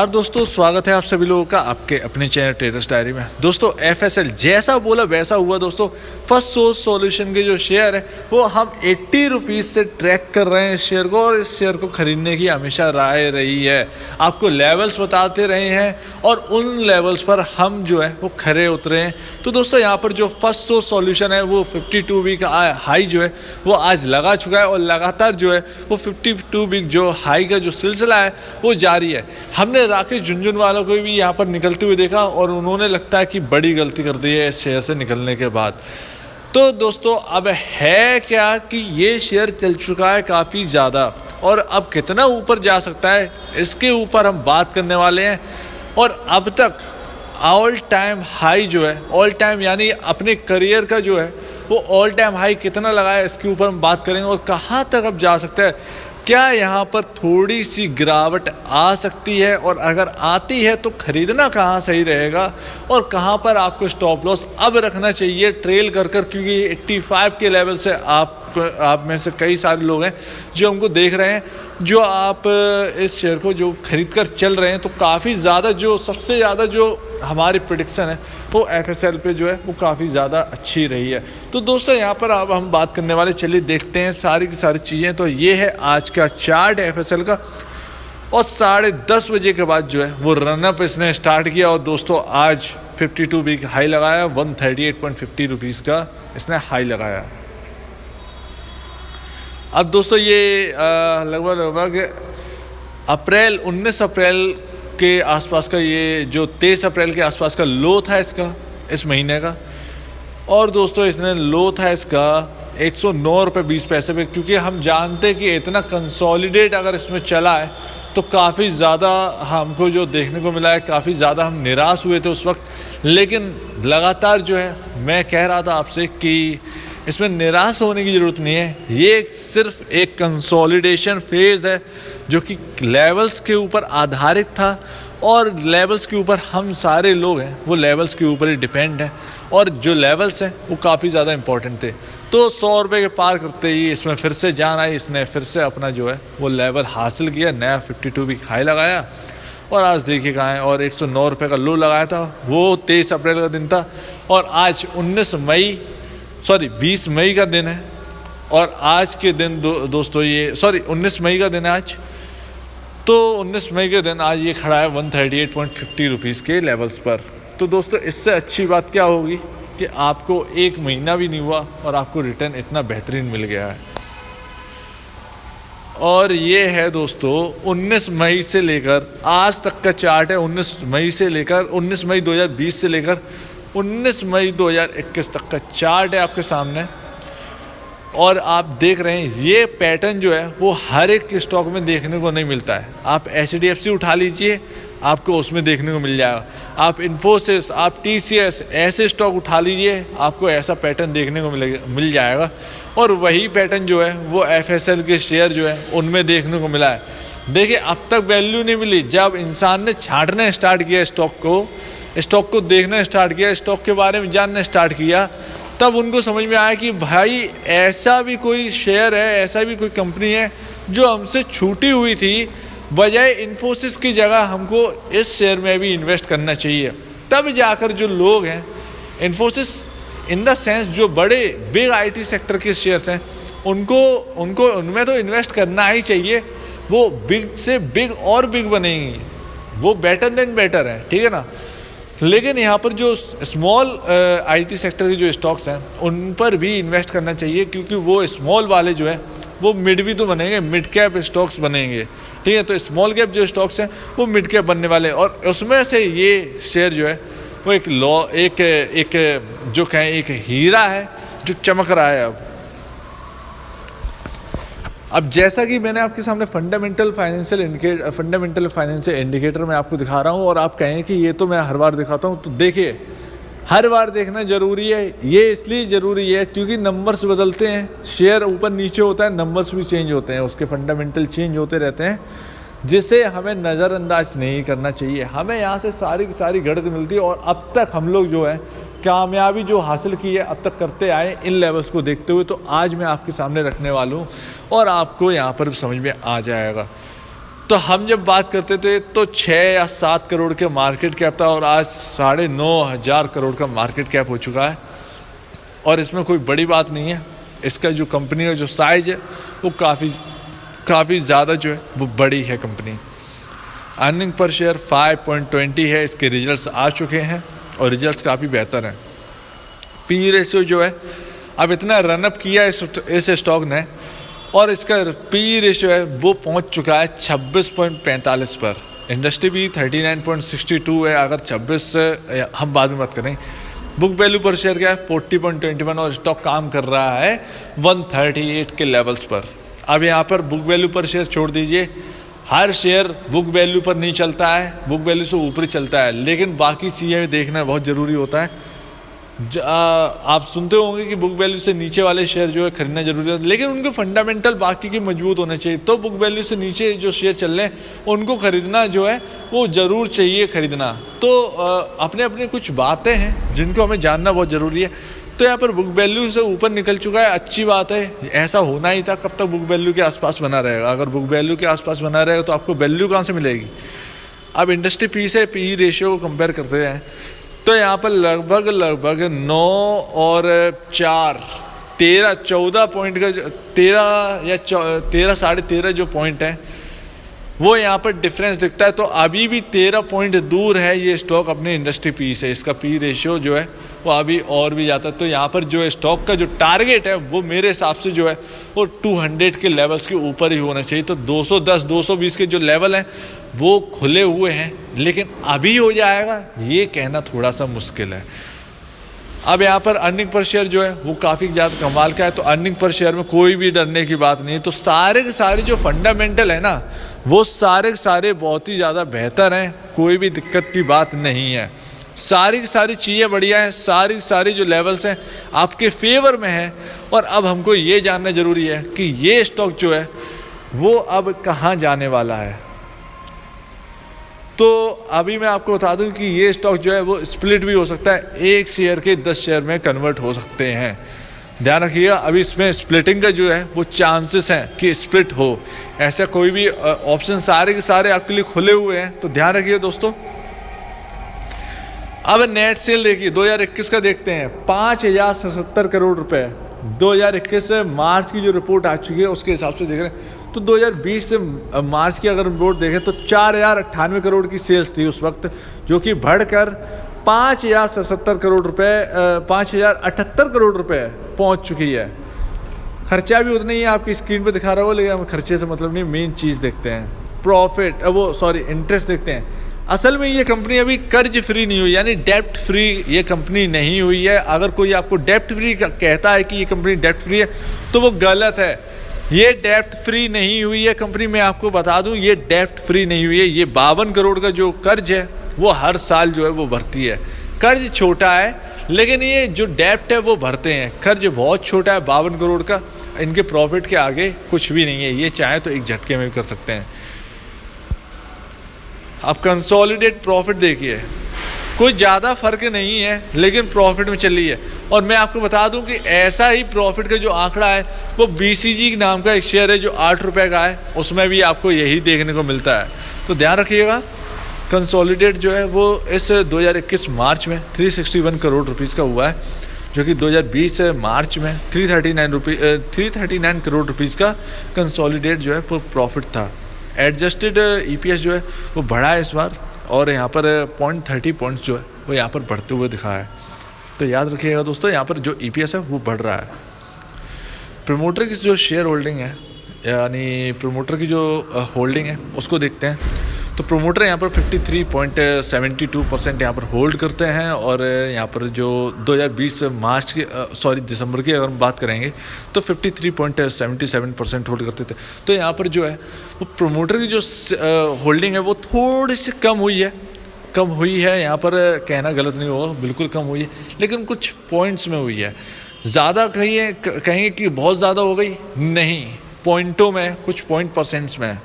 और दोस्तों स्वागत है आप सभी लोगों का आपके अपने चैनल ट्रेडर्स डायरी में। दोस्तों एफएसएल जैसा बोला वैसा हुआ। दोस्तों फर्स्ट सोर्स सॉल्यूशन के जो शेयर है वो हम 80 रुपीज़ से ट्रैक कर रहे हैं इस शेयर को, और इस शेयर को खरीदने की हमेशा राय रही है। आपको लेवल्स बताते रहे हैं और उन लेवल्स पर हम जो है वो खरे उतरे हैं। तो दोस्तों यहाँ पर जो फर्स्ट सोर्स सॉल्यूशन है वो 52 वीक हाई जो है वो आज लगा चुका है, और लगातार जो है वो 52 वीक जो हाई का जो सिलसिला है वो जारी है। हमने राकेश झुनझुनवाला को भी यहाँ पर निकलते हुए देखा और उन्होंने लगता है कि बड़ी गलती कर दी है इस शेयर से निकलने के बाद। तो दोस्तों अब है क्या कि ये शेयर चल चुका है काफ़ी ज़्यादा, और अब कितना ऊपर जा सकता है इसके ऊपर हम बात करने वाले हैं। और अब तक ऑल टाइम हाई जो है, ऑल टाइम यानी अपने करियर का जो है वो ऑल टाइम हाई कितना लगा है इसके ऊपर हम बात करेंगे, और कहाँ तक अब जा सकता है। क्या यहाँ पर थोड़ी सी गिरावट आ सकती है, और अगर आती है तो ख़रीदना कहाँ सही रहेगा, और कहाँ पर आपको स्टॉप लॉस अब रखना चाहिए ट्रेल कर कर, क्योंकि 85 के लेवल से आप में से कई सारे लोग हैं जो हमको देख रहे हैं, जो आप इस शेयर को जो खरीद कर चल रहे हैं। तो काफ़ी ज़्यादा जो सबसे ज़्यादा जो हमारी प्रेडिक्शन है वो एफएसएल पे जो है वो काफ़ी ज़्यादा अच्छी रही है। तो दोस्तों यहाँ पर अब हम बात करने वाले, चलिए देखते हैं सारी की सारी चीज़ें। तो ये है आज का चार्ट एफएसएल का, और 10:30 बजे के बाद जो है वो रनअप इसने स्टार्ट किया, और दोस्तों आज 52 वीक हाई लगाया, 138.50 रुपीज़ का इसने हाई लगाया। अब दोस्तों ये लगभग 19 अप्रैल के आसपास का, ये जो 23 अप्रैल के आसपास का लो था इसका इस महीने का, और दोस्तों इसने लो था इसका 109 रुपये 20 पैसे पे, क्योंकि हम जानते हैं कि इतना कंसोलिडेट अगर इसमें चला है तो काफ़ी ज़्यादा हमको जो देखने को मिला है, काफ़ी ज़्यादा हम निराश हुए थे उस वक्त। लेकिन लगातार जो है मैं कह रहा था आपसे कि इसमें निराश होने की ज़रूरत नहीं है, ये सिर्फ एक कंसोलिडेशन फेज़ है जो कि लेवल्स के ऊपर आधारित था, और लेवल्स के ऊपर हम सारे लोग हैं वो लेवल्स के ऊपर ही डिपेंड है, और जो लेवल्स हैं वो काफ़ी ज़्यादा इंपॉर्टेंट थे। तो 100 रुपये के पार करते ही इसमें फिर से जान आई, इसने फिर से अपना जो है वो लेवल हासिल किया, नया 52 भी हाई लगाया, और आज देखिए कहाँ है, और 109 रुपये का लो लगाया था, वो 23 अप्रैल का दिन था, और आज 20 मई का दिन है, और आज के दिन दोस्तों ये 19 मई का दिन है आज। तो 19 मई के दिन आज ये खड़ा है 138.50 रुपीज़ के लेवल्स पर। तो दोस्तों इससे अच्छी बात क्या होगी कि आपको एक महीना भी नहीं हुआ और आपको रिटर्न इतना बेहतरीन मिल गया है। और ये है दोस्तों 19 मई से लेकर आज तक का चार्ट है, 19 मई 2020 से लेकर 19 मई 2021 तक का चार्ट है आपके सामने। और आप देख रहे हैं ये पैटर्न जो है वो हर एक स्टॉक में देखने को नहीं मिलता है। आप HDFC उठा लीजिए, आपको उसमें देखने को मिल जाएगा। आप इन्फोसिस, आप TCS ऐसे स्टॉक उठा लीजिए, आपको ऐसा पैटर्न देखने को मिल जाएगा। और वही पैटर्न जो है वो FSL के शेयर जो है उनमें देखने को मिला है। देखिए अब तक वैल्यू नहीं मिली, जब इंसान ने छांटना स्टार्ट किया स्टॉक को देखना स्टार्ट किया, स्टॉक के बारे में जानना स्टार्ट किया, तब उनको समझ में आया कि भाई ऐसा भी कोई शेयर है, ऐसा भी कोई कंपनी है जो हमसे छूटी हुई थी, बजाय इन्फोसिस की जगह हमको इस शेयर में भी इन्वेस्ट करना चाहिए। तब जाकर जो लोग हैं इन्फोसिस इन द सेंस जो बड़े बिग IT सेक्टर के शेयर्स हैं उनको उनमें तो इन्वेस्ट करना ही चाहिए। वो बिग से बिग और बिग बनेंगी, वो बेटर देन बेटर है, ठीक है ना। लेकिन यहाँ पर जो स्मॉल IT सेक्टर के जो स्टॉक्स हैं उन पर भी इन्वेस्ट करना चाहिए, क्योंकि वो स्मॉल वाले जो है वो मिड भी तो बनेंगे, मिड कैप स्टॉक्स बनेंगे, ठीक है। तो स्मॉल कैप जो स्टॉक्स हैं वो मिड कैप बनने वाले हैं, और उसमें से ये शेयर जो है वो एक जो कहें एक हीरा है जो चमक रहा है। अब जैसा कि मैंने आपके सामने फंडामेंटल फाइनेंशियल इंडिकेटर मैं आपको दिखा रहा हूँ, और आप कहें कि ये तो मैं हर बार दिखाता हूँ, तो देखिए हर बार देखना ज़रूरी है। ये इसलिए ज़रूरी है क्योंकि नंबर्स बदलते हैं, शेयर ऊपर नीचे होता है, नंबर्स भी चेंज होते हैं, उसके फंडामेंटल चेंज होते रहते हैं, जिसे हमें नज़रअंदाज नहीं करना चाहिए। हमें यहाँ से सारी की सारी गणित मिलती है, और अब तक हम लोग जो है कामयाबी जो हासिल की है अब तक करते आए इन लेवल्स को देखते हुए। तो आज मैं आपके सामने रखने वाला हूँ और आपको यहाँ पर समझ में आ जाएगा। तो हम जब बात करते थे तो 6 या 7 करोड़ के मार्केट कैप था और आज 9,500 करोड़ का मार्केट कैप हो चुका है। और इसमें कोई बड़ी बात नहीं है, इसका जो कंपनी का जो साइज है वो काफ़ी ज़्यादा जो है वो बड़ी है कंपनी। अर्निंग पर शेयर 5.20 है, इसके रिजल्ट्स आ चुके हैं और रिजल्ट्स काफ़ी बेहतर हैं। पी रेशियो जो है अब इतना रनअप किया इस स्टॉक ने और इसका पी रेशियो है वो पहुंच चुका है 26.45 पर। इंडस्ट्री भी 39.62 है, अगर 26 से हम बाद में बात करें। बुक वैल्यू पर शेयर क्या है 40.21 और स्टॉक काम कर रहा है 138 के लेवल्स पर। अब यहाँ पर बुक वैल्यू पर शेयर छोड़ दीजिए, हर शेयर बुक वैल्यू पर नहीं चलता है, बुक वैल्यू से ऊपर ही चलता है, लेकिन बाकी चीज़ें देखना बहुत ज़रूरी होता है। आप सुनते होंगे कि बुक वैल्यू से नीचे वाले शेयर जो है खरीदना जरूरी है, लेकिन उनके फंडामेंटल बाकी के मजबूत होने चाहिए। तो बुक वैल्यू से नीचे जो शेयर चल रहे हैं उनको खरीदना जो है वो ज़रूर चाहिए खरीदना। तो अपने अपने कुछ बातें हैं जिनको हमें जानना बहुत ज़रूरी है। तो यहाँ पर बुक वैल्यू से ऊपर निकल चुका है, अच्छी बात है, ऐसा होना ही था। कब तक बुक वैल्यू के आसपास बना रहेगा? अगर बुक वैल्यू के आसपास बना रहेगा तो आपको वैल्यू कहाँ से मिलेगी? अब इंडस्ट्री पी से पी रेशियो को कंपेयर करते हैं तो यहाँ पर लगभग 9 और 4 14 पॉइंट का 13 या 13.5 जो पॉइंट है वो यहाँ पर डिफरेंस दिखता है। तो अभी भी 13 पॉइंट दूर है ये स्टॉक अपने इंडस्ट्री पी से। इसका पी रेशियो जो है वो अभी और भी जाता है। तो यहाँ पर जो स्टॉक का जो टारगेट है वो मेरे हिसाब से जो है वो 200 के लेवल्स के ऊपर ही होना चाहिए। तो 210 220 के जो लेवल हैं वो खुले हुए हैं, लेकिन अभी हो जाएगा ये कहना थोड़ा सा मुश्किल है। अब यहाँ पर अर्निंग पर शेयर जो है वो काफ़ी ज़्यादा कमाल का है। तो अर्निंग पर शेयर में कोई भी डरने की बात नहीं है। तो सारे के सारे जो फंडामेंटल है ना वो सारे के सारे बहुत ही ज़्यादा बेहतर हैं, कोई भी दिक्कत की बात नहीं है। सारी की सारी चीज़ें बढ़िया हैं, सारी की सारी जो लेवल्स हैं आपके फेवर में हैं। और अब हमको ये जानना ज़रूरी है कि ये स्टॉक जो है वो अब कहाँ जाने वाला है। तो अभी मैं आपको बता दूं कि ये स्टॉक जो है वो स्प्लिट भी हो सकता है, एक शेयर के 10 शेयर में कन्वर्ट हो सकते हैं। ध्यान रखिएगा, अभी इसमें स्प्लिटिंग का जो है वो चांसेस हैं कि स्प्लिट हो। ऐसा कोई भी ऑप्शन सारे के सारे आपके लिए खुले हुए हैं, तो ध्यान रखिए दोस्तों। अब नेट सेल देखिए 2021 का देखते हैं, 5,077 करोड़ रुपए। 2021 मार्च की जो रिपोर्ट आ चुकी है उसके हिसाब से देख रहे हैं तो 2020 से मार्च की अगर रिपोर्ट देखें तो 4,098 करोड़ की सेल्स थी उस वक्त, जो कि बढ़कर 5,077 करोड़ रुपए 5,078 करोड़ रुपए पहुंच चुकी है। खर्चा भी उतना ही है, आपकी स्क्रीन पे दिखा रहा हो, लेकिन हम खर्चे से मतलब नहीं, मेन चीज़ देखते हैं, इंटरेस्ट देखते हैं। असल में ये कंपनी अभी कर्ज फ्री नहीं हुई, यानी डेप्ट फ्री ये कंपनी नहीं हुई है। अगर कोई आपको डेप्ट फ्री कहता है कि ये कंपनी डेप्ट फ्री है तो वो गलत है। ये डेप्ट फ्री नहीं हुई है कंपनी, मैं आपको बता दूं ये डेप्ट फ्री नहीं हुई है। ये 52 करोड़ का जो कर्ज है वो हर साल जो है वो भरती है। कर्ज छोटा है लेकिन ये जो डेप्ट है वो भरते हैं। कर्ज बहुत छोटा है 52 करोड़ का, इनके प्रॉफिट के आगे कुछ भी नहीं है। ये चाहे तो एक झटके में भी कर सकते हैं। अब कंसोलिडेट प्रॉफिट देखिए, कोई ज़्यादा फर्क नहीं है लेकिन प्रॉफिट में चली है। और मैं आपको बता दूं कि ऐसा ही प्रॉफिट का जो आंकड़ा है वो BCG नाम का एक शेयर है जो 8 रुपये का है, उसमें भी आपको यही देखने को मिलता है। तो ध्यान रखिएगा, कंसोलिडेट जो है वो इस 2021 मार्च में 361 करोड़ रुपीज़ का हुआ है, जो कि 2020 मार्च में 339 करोड़ रुपीज़ का कंसोलिडेट जो है वो प्रॉफिट था। एडजस्टेड EPS जो है वो बढ़ा है इस बार, और यहाँ पर 0.30 पॉइंट्स जो है वो यहाँ पर बढ़ते हुए दिखा है। तो याद रखिएगा दोस्तों, यहाँ पर जो EPS है वो बढ़ रहा है। प्रमोटर की जो शेयर होल्डिंग है, यानी प्रमोटर की जो होल्डिंग है उसको देखते हैं। तो प्रमोटर यहाँ पर 53.72% यहाँ पर होल्ड करते हैं। और यहाँ पर जो 2020 मार्च की दिसंबर की अगर हम बात करेंगे तो 53.77% होल्ड करते थे। तो यहाँ पर जो है वो प्रमोटर की जो होल्डिंग है वो थोड़ी सी कम हुई है। यहाँ पर कहना गलत नहीं होगा, बिल्कुल कम हुई है, लेकिन कुछ पॉइंट्स में हुई है। ज़्यादा कहेंगे कि बहुत ज़्यादा हो गई, नहीं, पॉइंटों में, कुछ पॉइंट परसेंट्स में।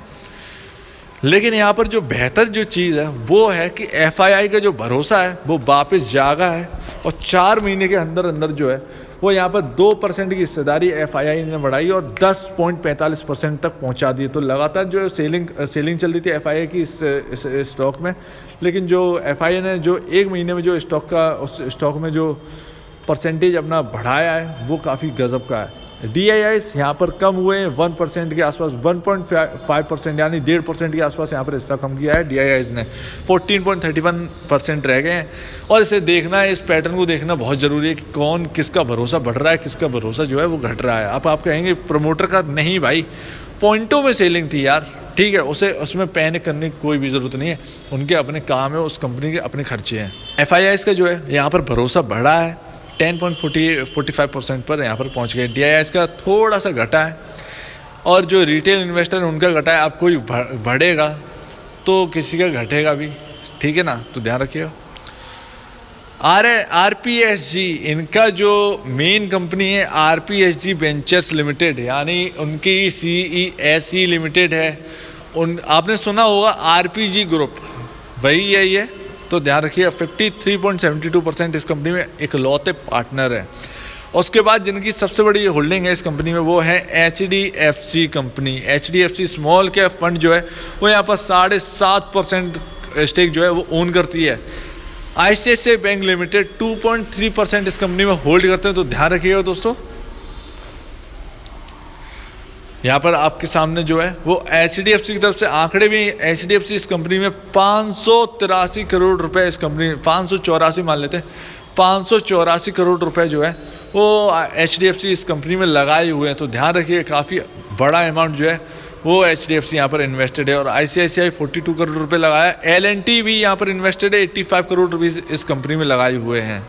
लेकिन यहाँ पर जो बेहतर जो चीज़ है वो है कि FII का जो भरोसा है वो वापस जागा है, और 4 महीने के अंदर अंदर जो है वो यहाँ पर 2% की हिस्सेदारी FII ने बढ़ाई और 10.45% तक पहुँचा दी। तो लगातार जो सेलिंग चल रही थी FII की इस स्टॉक में, लेकिन जो FII ने जो एक महीने में जो उस स्टॉक में जो परसेंटेज अपना बढ़ाया है वो काफ़ी गजब का है। DIIs यहाँ पर कम हुए हैं 1% के आसपास, 1.5% यानी 1.5% के आसपास यहाँ पर हिस्सा कम किया है DIIs ने, 14.31% रह गए हैं। और इसे देखना है, इस पैटर्न को देखना बहुत ज़रूरी है कि कौन किसका भरोसा बढ़ रहा है, किसका भरोसा जो है वो घट रहा है। अब आप कहेंगे प्रमोटर का, नहीं भाई, पॉइंटों में सेलिंग थी यार, ठीक है, उसमें पैनिक करने की कोई भी ज़रूरत नहीं है। उनके अपने काम है, उस कंपनी के अपने खर्चे हैं। FIIs का जो है यहाँ पर भरोसा बढ़ा है, 10.45% पर यहाँ पर पहुँच गए। DIIs का थोड़ा सा घटा है और जो रिटेल इन्वेस्टर है उनका घटा है। अब कोई बढ़ेगा तो किसी का घटेगा भी, ठीक है ना, तो ध्यान रखिएगा। RPSG, इनका जो मेन कंपनी है RPSG वेंचर्स लिमिटेड, यानी उनकी CESE लिमिटेड है। आपने सुना होगा RPG ग्रुप, वही यही है, तो ध्यान रखिए। 53.72% इस कंपनी में इकलौते पार्टनर है। उसके बाद जिनकी सबसे बड़ी होल्डिंग है इस कंपनी में वो है HDFC company. HDFC small cap fund जो है वो यहाँ पर 7.5% स्टेक जो है वो ओन करती है। ICICI बैंक लिमिटेड 2.3% इस कंपनी में होल्ड करते हैं। तो ध्यान रखिएगा दोस्तों, यहाँ पर आपके सामने जो है वो HDFC की तरफ से आंकड़े भी। HDFC इस कंपनी में 583 करोड़ रुपए, इस कंपनी 584 मान लेते हैं, 584 करोड़ रुपए जो है वो HDFC इस कंपनी में लगाए हुए हैं। तो ध्यान रखिए, काफ़ी बड़ा अमाउंट जो है वो HDFC यहाँ पर इन्वेस्टेड है। और ICICI 42 करोड़ रुपए लगाया। L&T भी यहाँ पर इन्वेस्टेड है, 85 करोड़ रुपीज़ इस कंपनी में लगाए हुए हैं।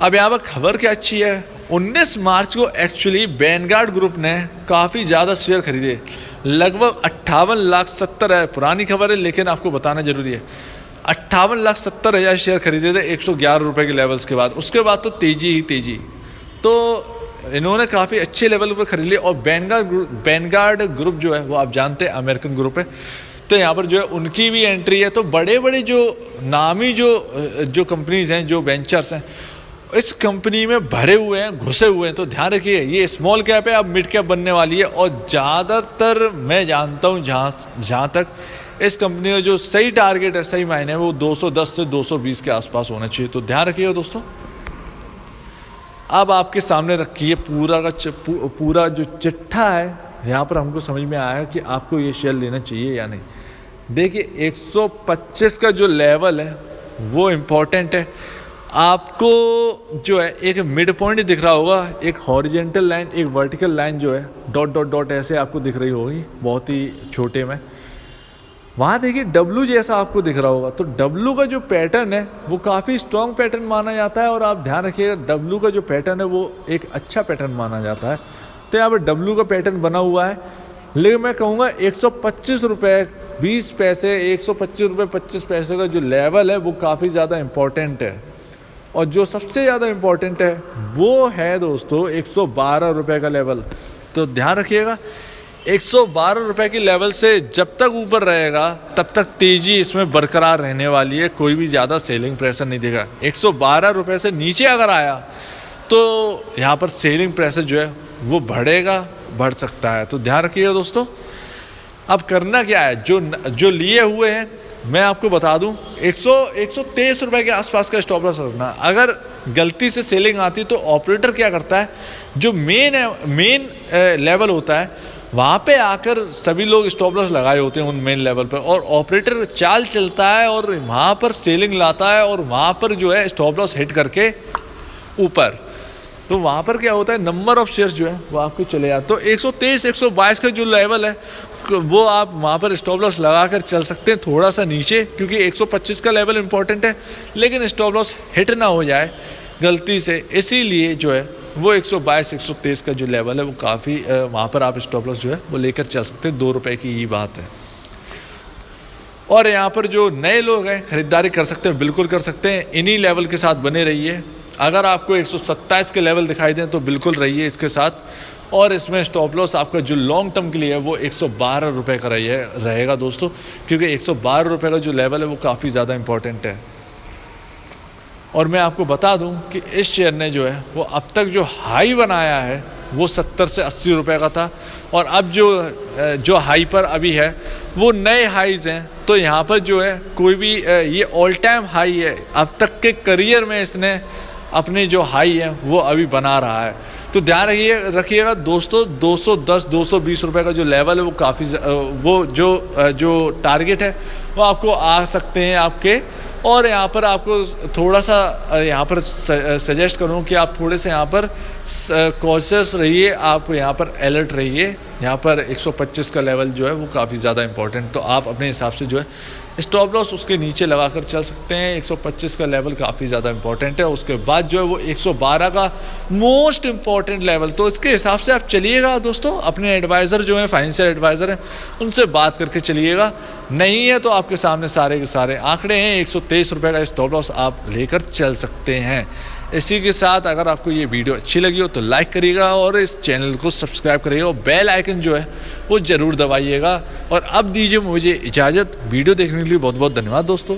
अब यहाँ पर खबर क्या अच्छी है, 19 मार्च को एक्चुअली वैनगार्ड ग्रुप ने काफ़ी ज़्यादा शेयर खरीदे, लगभग 58,70,000। पुरानी खबर है लेकिन आपको बताना जरूरी है। 58,70,000 शेयर खरीदे थे 111 रुपये के लेवल्स के बाद। उसके बाद तो तेज़ी ही तेज़ी, तो इन्होंने काफ़ी अच्छे लेवल पर खरीद लिए। और वैनगार्ड ग्रुप जो है वो आप जानते हैं अमेरिकन ग्रुप है, तो यहाँ पर जो है उनकी भी एंट्री है। तो बड़े बड़े जो नामी जो कंपनीज़ हैं, जो वेंचर्स हैं, इस कंपनी में भरे हुए हैं, घुसे हुए हैं। तो ध्यान रखिए, ये स्मॉल कैप है, अब मिड कैप बनने वाली है। और ज़्यादातर मैं जानता हूँ जहाँ तक इस कंपनी का जो सही टारगेट है, सही मायने वो 210 से 220 के आसपास होना चाहिए। तो ध्यान रखिएगा दोस्तों। अब आपके सामने रखिए पूरा जो चिट्ठा है, यहाँ पर हमको समझ में आया कि आपको ये शेयर लेना चाहिए या नहीं। देखिए 125 का जो लेवल है वो इम्पोर्टेंट है। आपको जो है एक मिड पॉइंट दिख रहा होगा, एक हॉरिजेंटल लाइन, एक वर्टिकल लाइन जो है डॉट डॉट डॉट ऐसे आपको दिख रही होगी, बहुत ही छोटे में। वहाँ देखिए W जैसा आपको दिख रहा होगा। तो W का जो पैटर्न है वो काफ़ी स्ट्रॉन्ग पैटर्न माना जाता है। और आप ध्यान रखिएगा, W का जो पैटर्न है वो एक अच्छा पैटर्न माना जाता है। तो यहाँ पर W का पैटर्न बना हुआ है, लेकिन मैं कहूँगा 125 रुपये 20 पैसे, 125 रुपये 25 पैसे का जो लेवल है वो काफ़ी ज़्यादा इम्पोर्टेंट है। और जो सबसे ज़्यादा इम्पोर्टेंट है वो है दोस्तों 112 रुपये का लेवल। तो ध्यान रखिएगा, 112 रुपये के लेवल से जब तक ऊपर रहेगा तब तक तेज़ी इसमें बरकरार रहने वाली है, कोई भी ज़्यादा सेलिंग प्रेशर नहीं देगा। 112 रुपये से नीचे अगर आया तो यहाँ पर सेलिंग प्रेशर जो है वो बढ़ सकता है। तो ध्यान रखिएगा दोस्तों। अब करना क्या है, जो लिए हुए हैं मैं आपको बता दूं, 123 रुपये के आसपास का स्टॉप लॉस रखना। अगर गलती से सेलिंग आती तो ऑपरेटर क्या करता है, जो मेन लेवल होता है वहाँ पे आकर सभी लोग स्टॉप लॉस लगाए होते हैं उन मेन लेवल पर, और ऑपरेटर चाल चलता है और वहाँ पर सेलिंग लाता है और वहाँ पर जो है स्टॉप लॉस हिट करके ऊपर। तो वहाँ पर क्या होता है, नंबर ऑफ शेयर्स जो है वो आपके चले जाते। तो 123 122 का जो लेवल है वो आप वहाँ पर स्टॉप लॉस लगा कर चल सकते हैं थोड़ा सा नीचे, क्योंकि 125 का लेवल इंपॉर्टेंट है, लेकिन स्टॉप लॉस हिट ना हो जाए गलती से, इसीलिए जो है वो 122 123 का जो लेवल है वो काफ़ी वहाँ पर आप स्टॉप लॉस जो है वो लेकर चल सकते हैं। 2 रुपये की ये बात है। और यहाँ पर जो नए लोग हैं ख़रीदारी कर सकते हैं, बिल्कुल कर सकते हैं। इन्हीं लेवल के साथ बने रहिए। अगर आपको 127 के लेवल दिखाई दें तो बिल्कुल रहिए इसके साथ। और इसमें स्टॉप लॉस आपका जो लॉन्ग टर्म के लिए है वो 112 रुपये का रहेगा दोस्तों, क्योंकि 112 रुपये का जो लेवल है वो काफ़ी ज़्यादा इंपॉर्टेंट है। और मैं आपको बता दूं कि इस शेयर ने जो है वो अब तक जो हाई बनाया है वो 70 से 80 रुपए का था, और अब जो हाई पर अभी है वो नए हाईज़ हैं। तो यहाँ पर जो है कोई भी ये ऑल टाइम हाई है, अब तक के करियर में इसने अपने जो हाई है वो अभी बना रहा है। तो ध्यान रखिएगा दोस्तों, 210 220 रुपए का जो लेवल है वो काफ़ी वो जो टारगेट है वो आपको आ सकते हैं आपके। और यहाँ पर आपको थोड़ा सा यहाँ पर सजेस्ट करूँ कि आप थोड़े से यहाँ पर कॉशियस रहिए, आप यहाँ पर अलर्ट रहिए। यहाँ पर 125 का लेवल जो है वो काफ़ी ज़्यादा इंपॉर्टेंट, तो आप अपने हिसाब से जो है स्टॉप लॉस उसके नीचे लगाकर चल सकते हैं। 125 का लेवल काफ़ी ज़्यादा इंपॉर्टेंट है, उसके बाद जो है वो 112 का मोस्ट इम्पॉर्टेंट लेवल। तो इसके हिसाब से आप चलिएगा दोस्तों, अपने एडवाइज़र जो है फाइनेंशियल एडवाइज़र हैं उनसे बात करके चलिएगा। नहीं है तो आपके सामने सारे के सारे आंकड़े हैं, 123 रुपये का स्टॉप लॉस आप लेकर चल सकते हैं। इसी के साथ अगर आपको ये वीडियो अच्छी लगी हो तो लाइक करिएगा और इस चैनल को सब्सक्राइब करिएगा और बेल आइकन जो है वो ज़रूर दबाइएगा। और अब दीजिए मुझे इजाज़त। वीडियो देखने के लिए बहुत बहुत धन्यवाद दोस्तों।